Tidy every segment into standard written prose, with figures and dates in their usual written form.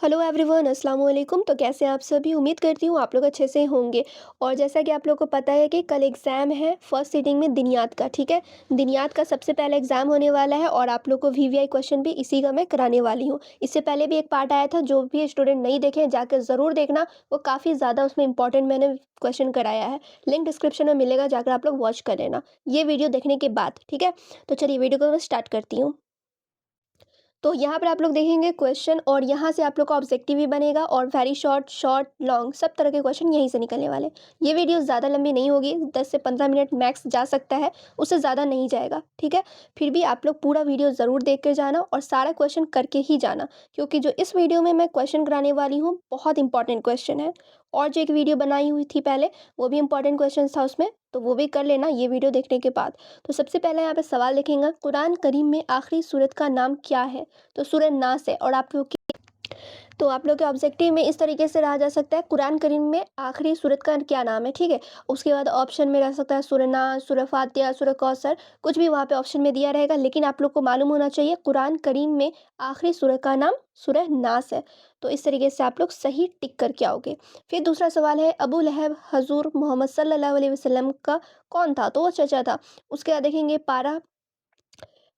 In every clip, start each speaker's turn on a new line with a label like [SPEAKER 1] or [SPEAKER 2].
[SPEAKER 1] Hello everyone, अस्सलाम वालेकुम। तो कैसे हैं आप सभी? उम्मीद करती हूँ आप लोग अच्छे से होंगे। और जैसा कि आप लोगों को पता है कि कल एग्ज़ाम है फर्स्ट सीटिंग में दिनियात का, ठीक है। दिनियात का सबसे पहला एग्ज़ाम होने वाला है और आप लोग को वीवीआई क्वेश्चन भी इसी का मैं कराने वाली हूँ। इससे पहले भी एक पार्ट आया था, जो भी स्टूडेंट नहीं देखे जाकर ज़रूर देखना। वो काफ़ी ज़्यादा उसमें इंपॉर्टेंट मैंने क्वेश्चन कराया है। लिंक डिस्क्रिप्शन में मिलेगा, जाकर आप लोग वॉच कर लेना ये वीडियो देखने के बाद, ठीक है। तो चलिए वीडियो को मैं स्टार्ट करती हूँ। तो यहाँ पर आप लोग देखेंगे क्वेश्चन, और यहाँ से आप लोग का ऑब्जेक्टिव भी बनेगा, और वेरी शॉर्ट, शॉर्ट, लॉन्ग सब तरह के क्वेश्चन यहीं से निकलने वाले हैं। ये वीडियो ज़्यादा लंबी नहीं होगी, 10 से 15 मिनट मैक्स जा सकता है, उससे ज़्यादा नहीं जाएगा, ठीक है। फिर भी आप लोग पूरा वीडियो ज़रूर देख कर जाना और सारा क्वेश्चन करके ही जाना, क्योंकि जो इस वीडियो में मैं क्वेश्चन कराने वाली हूँ बहुत इंपॉर्टेंट क्वेश्चन है। और जो एक वीडियो बनाई हुई थी पहले, वो भी इंपॉर्टेंट क्वेश्चन था उसमें, तो वो भी कर लेना ये वीडियो देखने के बाद। तो सबसे पहले यहाँ पे सवाल लिखेंगे, कुरान करीम में आखिरी सूरत का नाम क्या है? तो सूरह नास है। और आप लोग की तो आप लोग के ऑब्जेक्टिव में इस तरीके से रहा जा सकता है, कुरान करीम में आखिरी सूरत का क्या नाम है, ठीक है। उसके बाद ऑप्शन में रह सकता है सूरह नास, सूरह फातिहा, सूरह कौसर, कुछ भी वहाँ पे ऑप्शन में दिया रहेगा, लेकिन आप लोग को मालूम होना चाहिए कुरान करीम में आखिरी सूरत का नाम सूरह नास है। तो इस तरीके से आप लोग सही टिक करके आओगे। फिर दूसरा सवाल है, अबू लहब हजूर मोहम्मद सल्लल्लाहु अलैहि वसल्लम का कौन था? तो वो चचा था। उसके बाद देखेंगे पारा,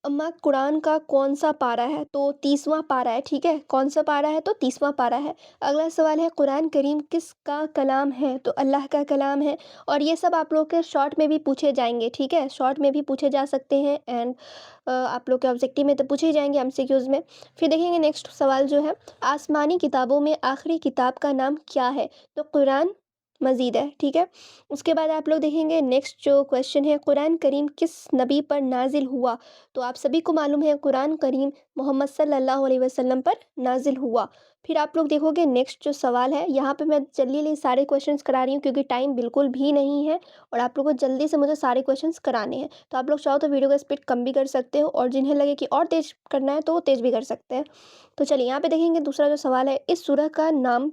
[SPEAKER 1] अम्मा कुरान का कौन सा पारा है? तो 30वां पारा है, ठीक है। कौन सा पारा है? तो 30वां पारा है। अगला सवाल है, कुरान करीम किसका कलाम है? तो अल्लाह का कलाम है। और ये सब आप लोग के शॉर्ट में भी पूछे जाएंगे, ठीक है। शॉर्ट में भी पूछे जा सकते हैं, एंड आप लोग के ऑब्जेक्टिव में तो पूछे ही जाएंगे, एमसीक्यूज में। फिर देखेंगे नेक्स्ट सवाल जो है, आसमानी किताबों में आखिरी किताब का नाम क्या है? तो कुरान मजीद है, ठीक है। उसके बाद आप लोग देखेंगे नेक्स्ट जो क्वेश्चन है, कुरान करीम किस नबी पर नाजिल हुआ? तो आप सभी को मालूम है कुरान करीम मोहम्मद सल्लल्लाहु अलैहि वसल्लम पर नाजिल हुआ। फिर आप लोग देखोगे नेक्स्ट जो सवाल है, यहाँ पे मैं जल्दी सारे क्वेश्चंस करा रही हूँ क्योंकि टाइम बिल्कुल भी नहीं है, और आप लोग को जल्दी से मुझे सारे क्वेश्चंस कराने हैं। तो आप लोग चाहो तो वीडियो का स्पीड कम भी कर सकते हो, और जिन्हें लगे कि और तेज करना है तो वो तेज भी कर सकते हैं। तो चलिए यहाँ पे देखेंगे दूसरा जो सवाल है, इस सूरह का नाम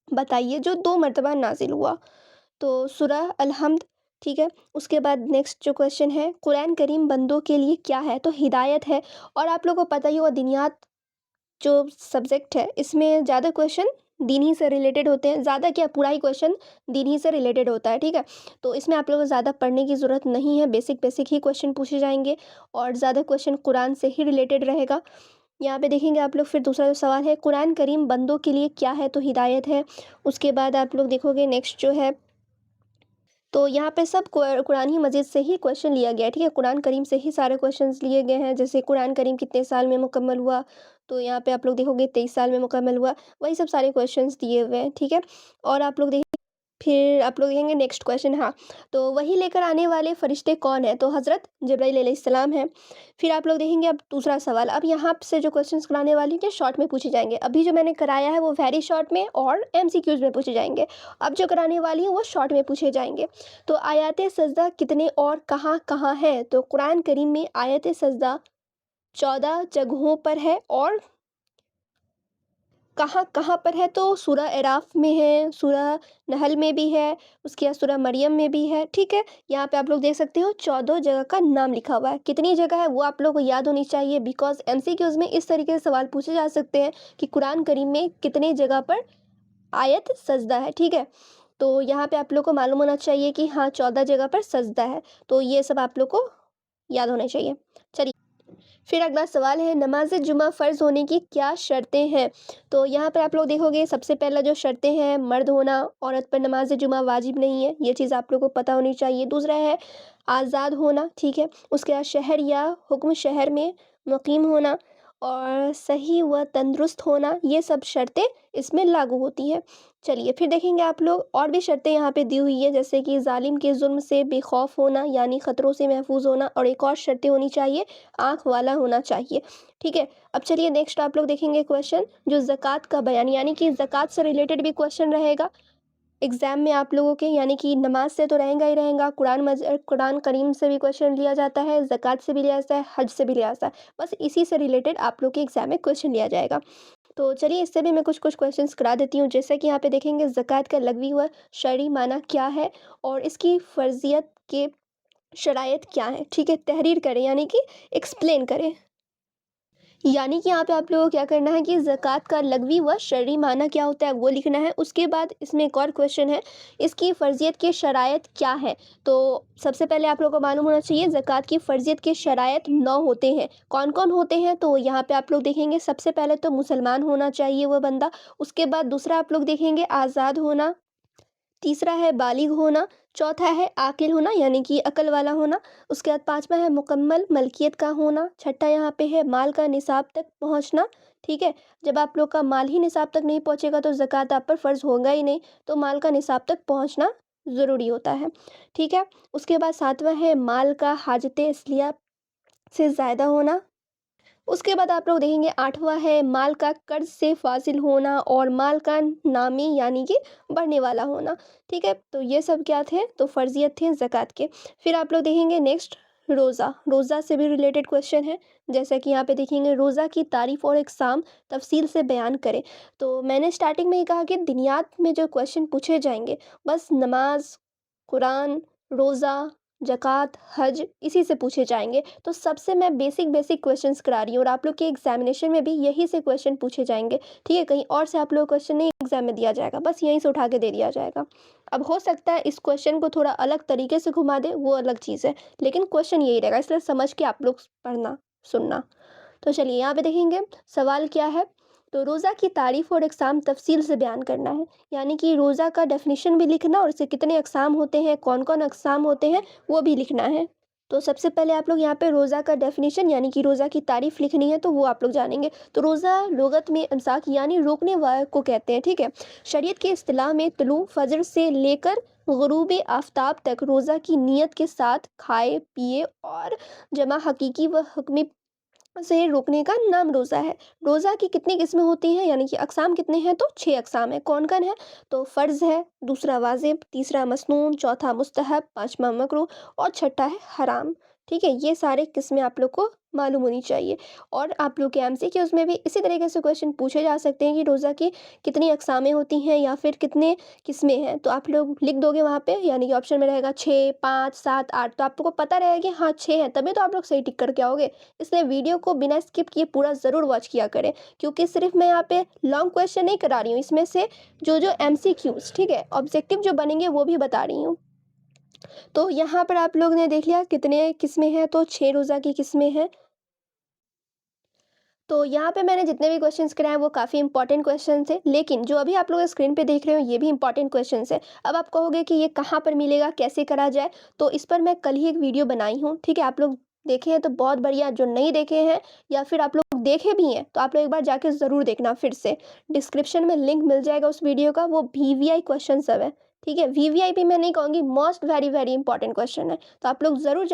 [SPEAKER 1] बताइए जो 2 मर्तबा नाज़िल हुआ। तो सूरह अल-हम्द, ठीक है। उसके बाद नेक्स्ट जो क्वेश्चन है, कुरान करीम बंदों के लिए क्या है? तो हिदायत है। और आप लोगों को पता ही होगा दिनियात जो सब्जेक्ट है, इसमें ज़्यादा क्वेश्चन दीन ही से रिलेटेड होते हैं। ज़्यादा क्या, पूरा ही क्वेश्चन दीन ही से रिलेटेड होता है, ठीक है। तो इसमें आप लोगों को ज़्यादा पढ़ने की ज़रूरत नहीं है, बेसिक बेसिक ही क्वेश्चन पूछे जाएंगे, और ज़्यादा क्वेश्चन कुरान से ही रिलेटेड रहेगा। यहाँ पे देखेंगे आप लोग, फिर दूसरा जो सवाल है, कुरान करीम बंदों के लिए क्या है? तो हिदायत है। उसके बाद आप लोग देखोगे नेक्स्ट जो है, तो यहाँ पे सब कुरान ही मजीद से ही क्वेश्चन लिया गया है, ठीक है। कुरान करीम से ही सारे क्वेश्चंस लिए गए हैं। जैसे कुरान करीम कितने साल में मुकम्मल हुआ? तो यहाँ पे आप लोग देखोगे 23 साल में मुकम्मल हुआ। वही सब सारे क्वेश्चंस दिए हुए हैं, ठीक है। और आप लोग फिर आप लोग देखेंगे नेक्स्ट क्वेश्चन, हाँ। तो वही लेकर आने वाले फरिश्ते कौन है? तो हज़रत जिब्राईल अलैहिस्सलाम है। फिर आप लोग देखेंगे अब दूसरा सवाल, अब यहाँ से जो क्वेश्चंस कराने वाली हैं शॉर्ट में पूछे जाएंगे। अभी जो मैंने कराया है वो वेरी शॉर्ट में और एमसीक्यूज में पूछे जाएंगे। अब जो कराने वाली हूँ वो शॉर्ट में पूछे जाएंगे। तो आयत सजदा कितने और कहाँ कहाँ है? तो कुरान करीम में आयत सजदा 14 जगहों पर है, और कहाँ कहाँ पर है? तो सूरह एराफ में है, सूरह नहल में भी है, उसके बाद सूरह मरियम में भी है, ठीक है। यहाँ पे आप लोग देख सकते हो 14 जगह का नाम लिखा हुआ है। कितनी जगह है वो आप लोग को याद होनी चाहिए, बिकॉज एमसीक्यूज में इस तरीके से सवाल पूछे जा सकते हैं कि कुरान करीम में कितने जगह पर आयत सजदा है, ठीक है। तो यहाँ पे आप लोग को मालूम होना चाहिए कि हाँ 14 जगह पर सजदा है। तो ये सब आप लोग को याद होना चाहिए। चलिए, फिर अगला सवाल है, नमाज जुमा फ़र्ज़ होने की क्या शर्तें हैं? तो यहाँ पर आप लोग देखोगे सबसे पहला जो शर्तें हैं, मर्द होना, औरत पर नमाज जुमा वाजिब नहीं है, ये चीज़ आप लोग को पता होनी चाहिए। दूसरा है आज़ाद होना, ठीक है। उसके बाद शहर या हुक्म शहर में मुकीम होना, और सही व तंदुरुस्त होना, ये सब शर्तें इसमें लागू होती हैं। चलिए फिर देखेंगे आप लोग, और भी शर्तें यहाँ पे दी हुई है, जैसे कि जालिम के जुल्म से बेखौफ होना, यानी ख़तरों से महफूज होना, और एक और शर्तें होनी चाहिए, आँख वाला होना चाहिए, ठीक है। अब चलिए नेक्स्ट आप लोग देखेंगे क्वेश्चन जो ज़कात का बयान, यानी कि ज़कात से रिलेटेड भी क्वेश्चन रहेगा एग्ज़ाम में आप लोगों के, यानी कि नमाज से तो रहेगा ही रहेगा, कुरान करीम से भी क्वेश्चन लिया जाता है, ज़कात से भी लिया जाता है, हज से भी लिया जाता है। बस इसी से रिलेटेड आप लोग के एग्ज़ाम में क्वेश्चन लिया जाएगा। तो चलिए इससे भी मैं कुछ कुछ क्वेश्चंस करा देती हूँ। जैसे कि यहाँ पे देखेंगे ज़कात का लगवी हुआ शरई माना क्या है, और इसकी फ़र्ज़ियत के शराइत क्या हैं, ठीक है। तहरीर करें, यानी कि एक्सप्लेन करें। यानी कि यहाँ पे आप लोगों को क्या करना है कि ज़कात का लग़वी व शरई माना क्या होता है वो लिखना है। उसके बाद इसमें एक और क्वेश्चन है, इसकी फ़र्ज़ियत की शराइत क्या है? तो सबसे पहले आप लोगों को मालूम होना चाहिए ज़कात की फ़र्ज़ियत के शराइत 9 होते हैं। कौन-कौन होते हैं? तो यहाँ पे आप लोग देखेंगे सबसे पहले तो मुसलमान होना चाहिए वो बंदा, उसके बाद दूसरा आप लोग देखेंगे आज़ाद होना, तीसरा है बालिग होना, चौथा है आकिल होना यानी कि अकल वाला होना, उसके बाद पाँचवा है मुकम्मल मलकियत का होना, छठा यहाँ पे है माल का निसाब तक पहुँचना, ठीक है? जब आप लोग का माल ही निसाब तक नहीं पहुँचेगा तो ज़कात आप पर फ़र्ज़ होगा ही नहीं, तो माल का निसाब तक पहुँचना ज़रूरी होता है, ठीक है? उसके बाद सातवां है माल का हाजत असलिया से ज़्यादा होना, उसके बाद आप लोग देखेंगे आठवां है माल का कर्ज से फासिल होना और माल का नामी यानी कि बढ़ने वाला होना, ठीक है? तो ये सब क्या थे? तो फ़र्ज़ियत थे ज़कात के। फिर आप लोग देखेंगे नेक्स्ट रोज़ा, रोज़ा से भी रिलेटेड क्वेश्चन है। जैसा कि यहाँ पे देखेंगे रोज़ा की तारीफ़ और इक़साम तफ़सील से बयान करें। तो मैंने स्टार्टिंग में ही कहा कि दिनियात में जो क्वेश्चन पूछे जाएँगे बस नमाज़, कुरान, रोज़ा, ज़कात, हज इसी से पूछे जाएँगे। तो सबसे मैं बेसिक क्वेश्चंस करा रही हूँ और आप लोग के एग्ज़ामिनेशन में भी यही से क्वेश्चन पूछे जाएँगे, ठीक है? कहीं और से आप लोग को क्वेश्चन नहीं एग्ज़ाम में दिया जाएगा, बस यहीं से उठा के दे दिया जाएगा। अब हो सकता है इस क्वेश्चन को थोड़ा अलग तरीके से घुमा दें, वो अलग चीज़ है, लेकिन क्वेश्चन यही रहेगा, इसलिए समझ के आप लोग पढ़ना, सुनना। तो चलिए यहाँ पे देखेंगे सवाल क्या है, तो रोज़ा की तारीफ़ और इक़साम तफ़सील से बयान करना है। यानी कि रोज़ा का डेफ़िनिशन भी लिखना और इसके कितने अक़साम होते हैं, कौन-कौन अक़साम होते हैं, वो भी लिखना है। तो सबसे पहले आप लोग यहाँ पे रोज़ा का डेफ़िनिशन यानी कि रोज़ा की तारीफ़ लिखनी है, तो वो आप लोग जानेंगे। तो रोज़ा लुग़त में इमसाक यानी रोकने वाले को कहते हैं, ठीक है? शरीयत की इस्तिलाह में तुलू फ़ज्र से लेकर ग़ुरूब आफ़ताब तक रोज़ा की नीयत के साथ खाए, पिए और जमा हकीकी व हुक्मी से रोकने का नाम रोज़ा है। रोज़ा की कितनी किस्में होती हैं यानी कि अक़साम कितने हैं? तो 6 अक़साम हैं। कौन-कौन है? तो फ़र्ज़ है, दूसरा वाजिब, तीसरा मसनून, चौथा मुस्तहब, पाँचवां मकरूह और छठा है हराम। ठीक है? ये सारे किस्में आप लोग को मालूम होनी चाहिए और आप लोग के एमसीक्यूज़ में भी इसी तरीके से क्वेश्चन पूछे जा सकते हैं कि रोज़ा की कितनी अक़सामें होती हैं या फिर कितने किस्में हैं। तो आप लोग लिख दोगे वहाँ पे यानी कि ऑप्शन में रहेगा 6, 5, 7, 8 तो आपको पता रहेगा कि हाँ 6 हैं, तभी तो आप लोग सही टिक करके आओगे। इसलिए वीडियो को बिना स्किप किए पूरा ज़रूर वॉच किया करें क्योंकि सिर्फ मैं यहाँ पे लॉन्ग क्वेश्चन नहीं करा रही हूँ, इसमें से जो एमसीक्यूज़ ठीक है, ऑब्जेक्टिव जो बनेंगे वो भी बता रही हूँ। तो यहाँ पर आप लोग ने देख लिया कितने किस्में हैं, तो 6 रोज़ा की किस्में हैं। तो यहाँ पे मैंने जितने भी क्वेश्चंस कराए वो काफ़ी इंपॉर्टेंट क्वेश्चन थे, लेकिन जो अभी आप लोग स्क्रीन पे देख रहे हो ये भी इंपॉर्टेंट क्वेश्चंस है। अब आप कहोगे कि ये कहाँ पर मिलेगा, कैसे करा जाए? तो इस पर मैं कल ही एक वीडियो बनाई हूँ, ठीक है? आप लोग देखे हैं तो बहुत बढ़िया, जो नहीं देखे हैं या फिर आप लोग देखे भी हैं तो आप लोग एक बार जाके ज़रूर देखना फिर से। डिस्क्रिप्शन में लिंक मिल जाएगा उस वीडियो का, वो वीवीआई क्वेश्चन सब है, ठीक है? वीवीआई भी मैं नहीं कहूँगी, मोस्ट वेरी इंपॉर्टेंट क्वेश्चन है, तो आप लोग ज़रूर